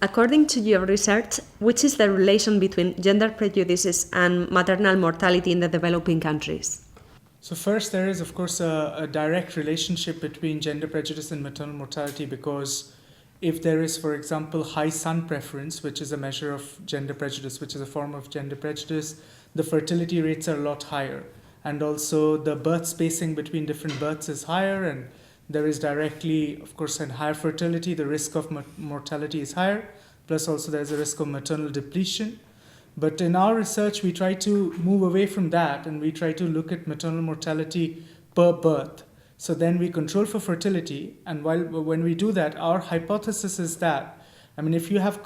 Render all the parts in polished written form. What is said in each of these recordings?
According to your research, which is the relation between gender prejudices and maternal mortality in the developing countries? So first, there is, of course, a direct relationship between gender prejudice and maternal mortality, because if there is, for example, high son preference, which is a measure of gender prejudice, which is a form of gender prejudice, the fertility rates are a lot higher. And also the birth spacing between different births is higher, and there is directly, of course, in higher fertility, the risk of mortality is higher, plus also there's a risk of maternal depletion. But in our research, we try to move away from that, and we try to look at maternal mortality per birth. So then we control for fertility, and when we do that, our hypothesis is that, if you have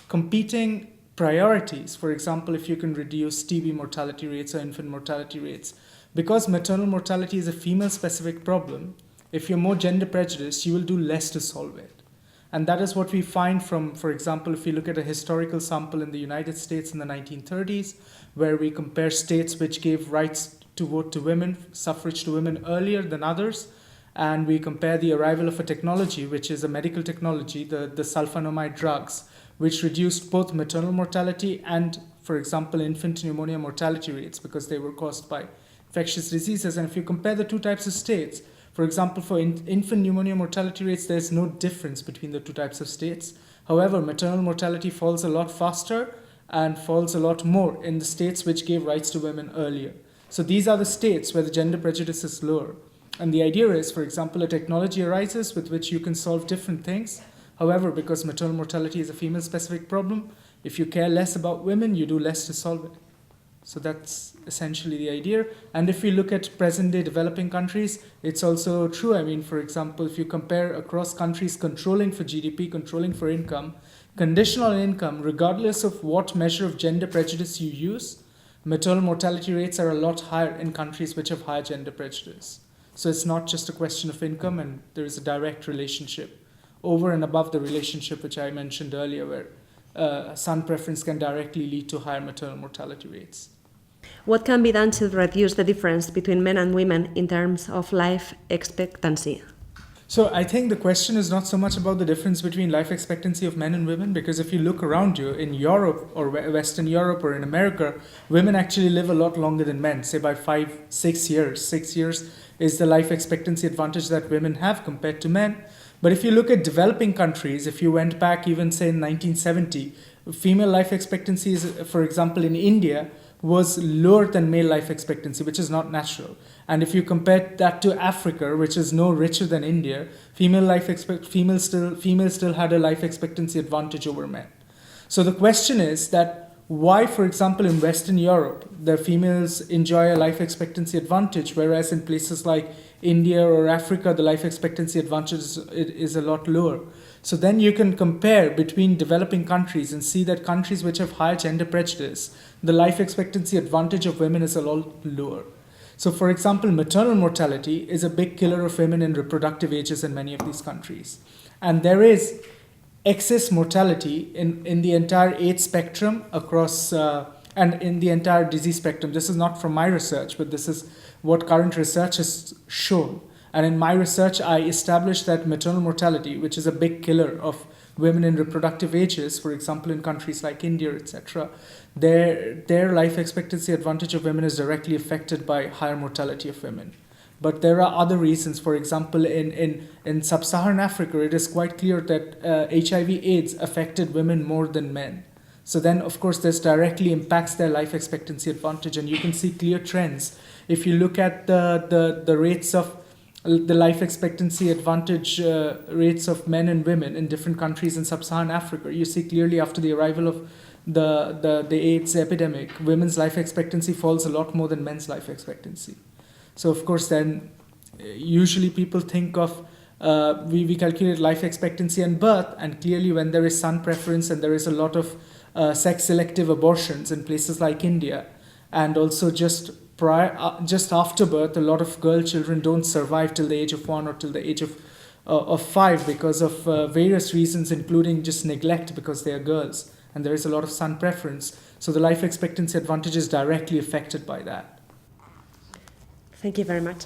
competing priorities, for example, if you can reduce TB mortality rates or infant mortality rates, because maternal mortality is a female-specific problem, if you're more gender prejudiced, you will do less to solve it. And that is what we find from, for example, if you look at a historical sample in the United States in the 1930s, where we compare states which gave rights to vote to women, suffrage to women earlier than others, and we compare the arrival of a technology, which is a medical technology, the sulfonamide drugs, which reduced both maternal mortality and, for example, infant pneumonia mortality rates, because they were caused by infectious diseases. And if you compare the two types of states, for example, for infant pneumonia mortality rates, there's no difference between the two types of states. However, maternal mortality falls a lot faster and falls a lot more in the states which gave rights to women earlier. So these are the states where the gender prejudice is lower. And the idea is, for example, a technology arises with which you can solve different things. However, because maternal mortality is a female-specific problem, if you care less about women, you do less to solve it. So that's essentially the idea. And if we look at present-day developing countries, it's also true. For example, if you compare across countries controlling for GDP, controlling for income, conditional income, regardless of what measure of gender prejudice you use, maternal mortality rates are a lot higher in countries which have higher gender prejudice. So it's not just a question of income, and there is a direct relationship over and above the relationship which I mentioned earlier, where son preference can directly lead to higher maternal mortality rates. What can be done to reduce the difference between men and women in terms of life expectancy? So I think the question is not so much about the difference between life expectancy of men and women, because if you look around you in Europe or Western Europe or in America, women actually live a lot longer than men, say by 5-6 years. 6 years is the life expectancy advantage that women have compared to men. But if you look at developing countries, if you went back even say in 1970, female life expectancy is, for example, in India, was lower than male life expectancy, which is not natural. And if you compare that to Africa, which is no richer than India, females still had a life expectancy advantage over men. So the question is that why, for example, in Western Europe, the females enjoy a life expectancy advantage, whereas in places like India or Africa, the life expectancy advantage is a lot lower. So then you can compare between developing countries and see that countries which have higher gender prejudice, the life expectancy advantage of women is a lot lower. So for example, maternal mortality is a big killer of women in reproductive ages in many of these countries. And there is excess mortality in the entire age spectrum across and in the entire disease spectrum. This is not from my research, but this is what current research has shown. And in my research, I established that maternal mortality, which is a big killer of women in reproductive ages, for example, in countries like India, etc., their life expectancy advantage of women is directly affected by higher mortality of women. But there are other reasons. For example, in sub-Saharan Africa, it is quite clear that HIV/AIDS affected women more than men. So then, of course, this directly impacts their life expectancy advantage, and you can see clear trends. If you look at the rates of the life expectancy advantage rates of men and women in different countries in sub-Saharan Africa, you see clearly after the arrival of the AIDS epidemic, women's life expectancy falls a lot more than men's life expectancy. So of course then usually people think of we calculate life expectancy and birth, and clearly when there is son preference and there is a lot of sex selective abortions in places like India, and also just after birth, a lot of girl children don't survive till the age of 1 or till the age of 5 because of various reasons, including just neglect because they are girls, and there is a lot of son preference. So the life expectancy advantage is directly affected by that. Thank you very much.